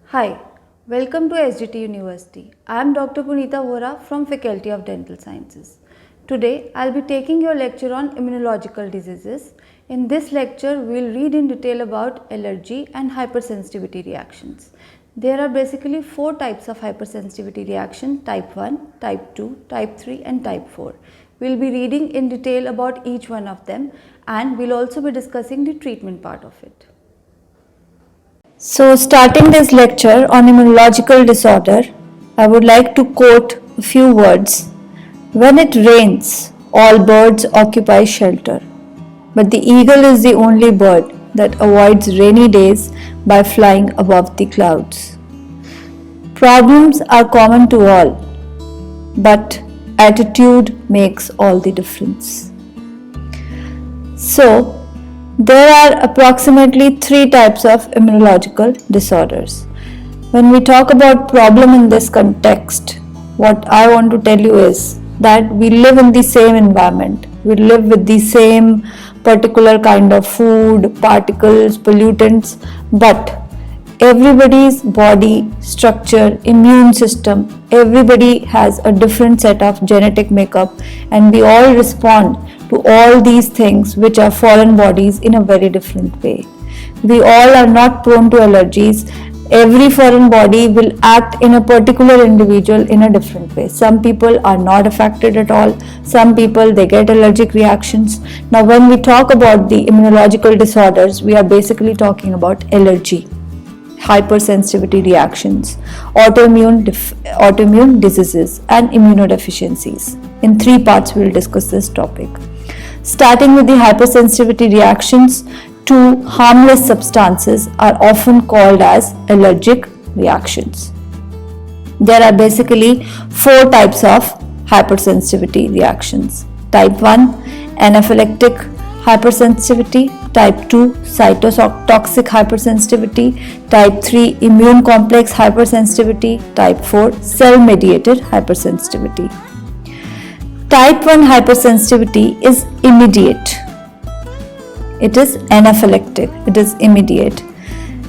Hi, welcome to SGT University. I am Dr. Punita Vora from Faculty of Dental Sciences. Today, I will be taking your lecture on immunological diseases. In this lecture, we will read in detail about allergy and hypersensitivity reactions. There are basically 4 types of hypersensitivity reaction: type 1, type 2, type 3 and type 4. We will be reading in detail about each one of them, and we will also be discussing the treatment part of it. So, starting this lecture on immunological disorder, I would like to quote a few words. When it rains, all birds occupy shelter, but the eagle is the only bird that avoids rainy days by flying above the clouds. Problems are common to all, but attitude makes all the difference. So, there are approximately 3 types of immunological disorders. When we talk about problem in this context, what I want to tell you is that we live in the same environment. We live with the same particular kind of food, particles, pollutants, but everybody's body structure, immune system, everybody has a different set of genetic makeup, and we all respond to all these things which are foreign bodies in a very different way. We all are not prone to allergies. Every foreign body will act in a particular individual in a different way. Some people are not affected at all. Some people, they get allergic reactions. Now when we talk about the immunological disorders, we are basically talking about allergy, hypersensitivity reactions, autoimmune diseases and immunodeficiencies. In 3 parts we will discuss this topic. Starting with the hypersensitivity reactions to harmless substances are often called as allergic reactions. There are basically 4 types of hypersensitivity reactions. Type 1, anaphylactic hypersensitivity. Type 2, cytotoxic hypersensitivity. Type 3, immune complex hypersensitivity. Type 4, cell-mediated hypersensitivity. Type 1 hypersensitivity is immediate. It is anaphylactic. It is immediate.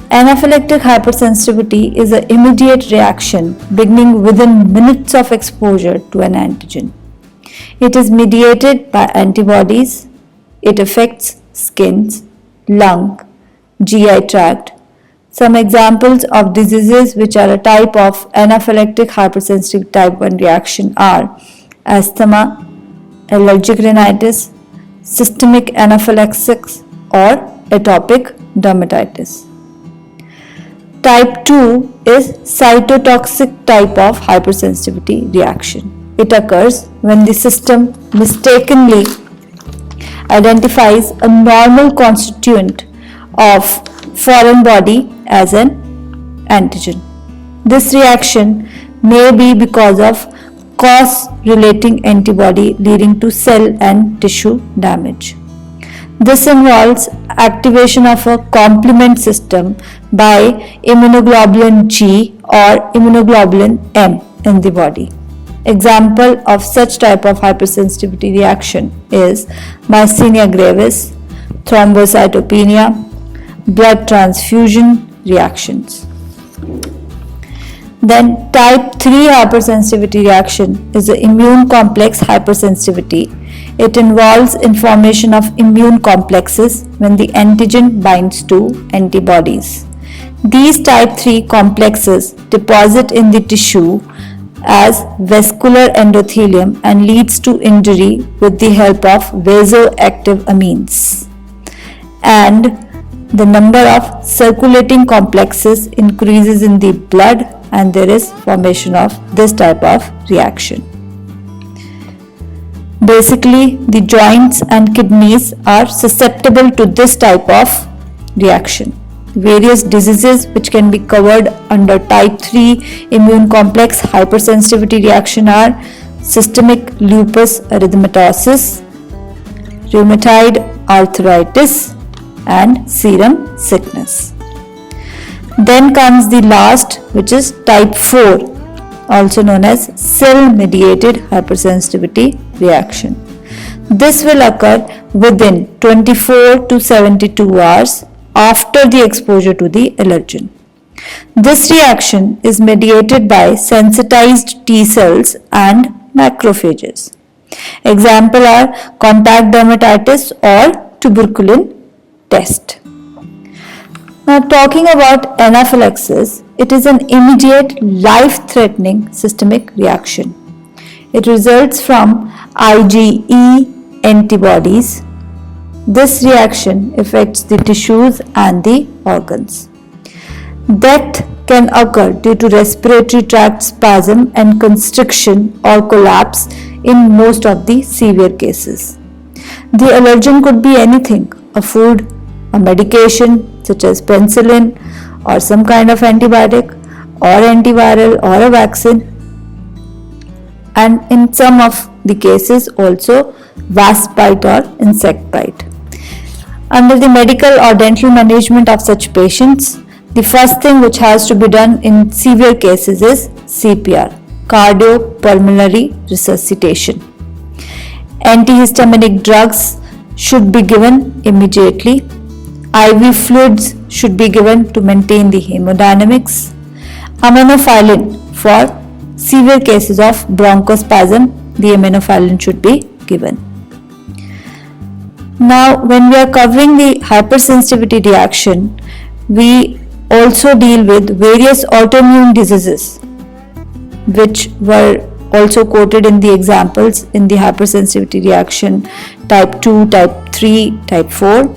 Anaphylactic hypersensitivity is an immediate reaction beginning within minutes of exposure to an antigen. It is mediated by antibodies. It affects skin, lung, GI tract. Some examples of diseases which are a type of anaphylactic hypersensitive type 1 reaction are asthma, allergic rhinitis, systemic anaphylaxis or atopic dermatitis. Type 2 is cytotoxic type of hypersensitivity reaction. It occurs when the system mistakenly identifies a normal constituent of foreign body as an antigen. This reaction may be because of cause-relating antibody leading to cell and tissue damage. This involves activation of a complement system by immunoglobulin G or immunoglobulin M in the body. Example of such type of hypersensitivity reaction is myasthenia gravis, thrombocytopenia, blood transfusion reactions. Then type 3 hypersensitivity reaction is the immune complex hypersensitivity. It involves information of immune complexes when the antigen binds to antibodies. These type 3 complexes deposit in the tissue as vascular endothelium and leads to injury with the help of vasoactive amines. And the number of circulating complexes increases in the blood, and there is formation of this type of reaction. Basically, the joints and kidneys are susceptible to this type of reaction. Various diseases which can be covered under type 3 immune complex hypersensitivity reaction are systemic lupus erythematosus, rheumatoid arthritis and serum sickness. Then comes the last, which is type 4, also known as cell-mediated hypersensitivity reaction. This will occur within 24 to 72 hours after the exposure to the allergen. This reaction is mediated by sensitized T cells and macrophages. Example are contact dermatitis or tuberculin test. Now talking about anaphylaxis, it is an immediate life-threatening systemic reaction. It results from IgE antibodies. This reaction affects the tissues and the organs. Death can occur due to respiratory tract spasm and constriction or collapse in most of the severe cases. The allergen could be anything: a food, a medication such as penicillin or some kind of antibiotic or antiviral or a vaccine, and in some of the cases also wasp bite or insect bite. Under the medical or dental management of such patients, the first thing which has to be done in severe cases is CPR, cardiopulmonary resuscitation. Antihistaminic drugs should be given immediately. IV fluids should be given to maintain the hemodynamics. Aminophylline for severe cases of bronchospasm, the aminophylline should be given. Now, when we are covering the hypersensitivity reaction, we also deal with various autoimmune diseases which were also quoted in the examples in the hypersensitivity reaction type 2, type 3, type 4.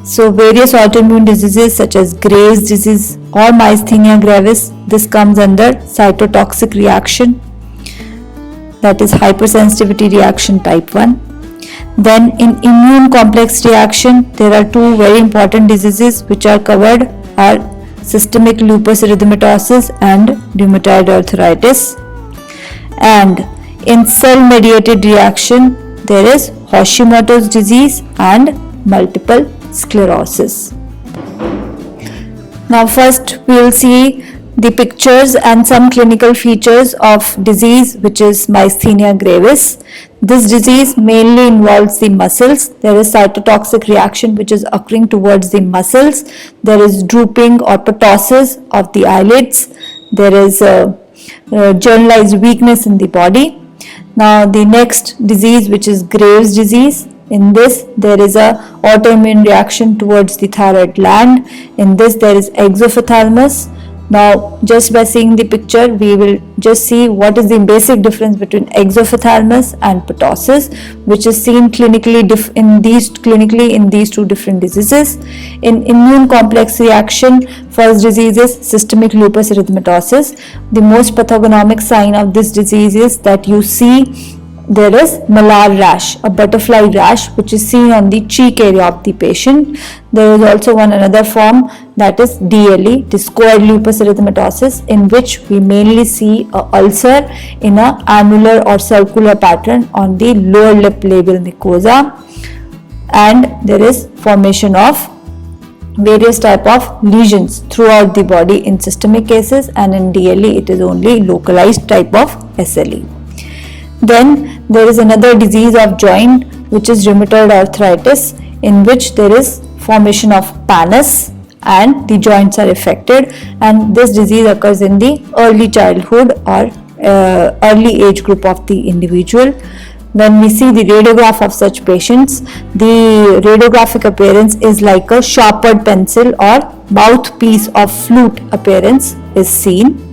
So various autoimmune diseases such as Graves' disease or myasthenia gravis, this comes under cytotoxic reaction, that is hypersensitivity reaction type 1. Then in immune complex reaction, there are two very important diseases which are covered are systemic lupus erythematosus and rheumatoid arthritis. And in cell mediated reaction, there is Hashimoto's disease and multiple sclerosis. Now first we will see the pictures and some clinical features of disease which is myasthenia gravis. This disease mainly involves the muscles. There is cytotoxic reaction which is occurring towards the muscles. There is drooping or ptosis of the eyelids. There is generalized weakness in the body. Now the next disease which is Graves' disease. In this there is a autoimmune reaction towards the thyroid gland. In this there is exophthalmos. Now just by seeing the picture we will just see what is the basic difference between exophthalmos and ptosis, which is seen clinically in these two different diseases. In immune complex reaction, first disease is systemic lupus erythematosus. The most pathognomonic sign of this disease is that you see there is malar rash, a butterfly rash which is seen on the cheek area of the patient. There is also another form, that is DLE, discoid lupus erythematosus, in which we mainly see a ulcer in a annular or circular pattern on the lower lip labial mucosa, and there is formation of various type of lesions throughout the body in systemic cases, and in DLE it is only localized type of SLE. Then there is another disease of joint which is rheumatoid arthritis, in which there is formation of pannus and the joints are affected, and this disease occurs in the early childhood or early age group of the individual. When we see the radiograph of such patients, the radiographic appearance is like a sharpened pencil or mouthpiece of flute appearance is seen.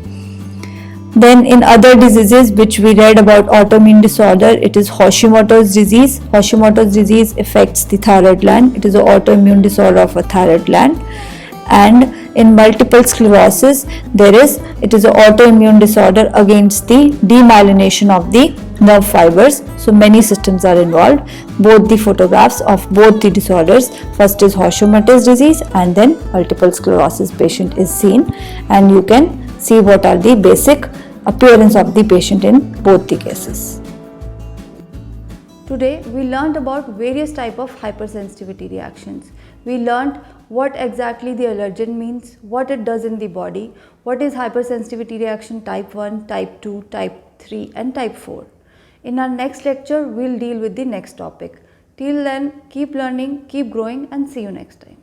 Then in other diseases which we read about autoimmune disorder, it is Hashimoto's disease. Hashimoto's disease affects the thyroid gland. It is an autoimmune disorder of a thyroid gland. And in multiple sclerosis, it is an autoimmune disorder against the demyelination of the nerve fibers. So many systems are involved. Both the photographs of both the disorders, first is Hashimoto's disease and then multiple sclerosis patient is seen, and you can see what are the basic appearance of the patient in both the cases. Today we learned about various type of hypersensitivity reactions. We learned what exactly the allergen means, what it does in the body, what is hypersensitivity reaction type 1, type 2, type 3 and type 4. In our next lecture, we will deal with the next topic. Till then, keep learning, keep growing and see you next time.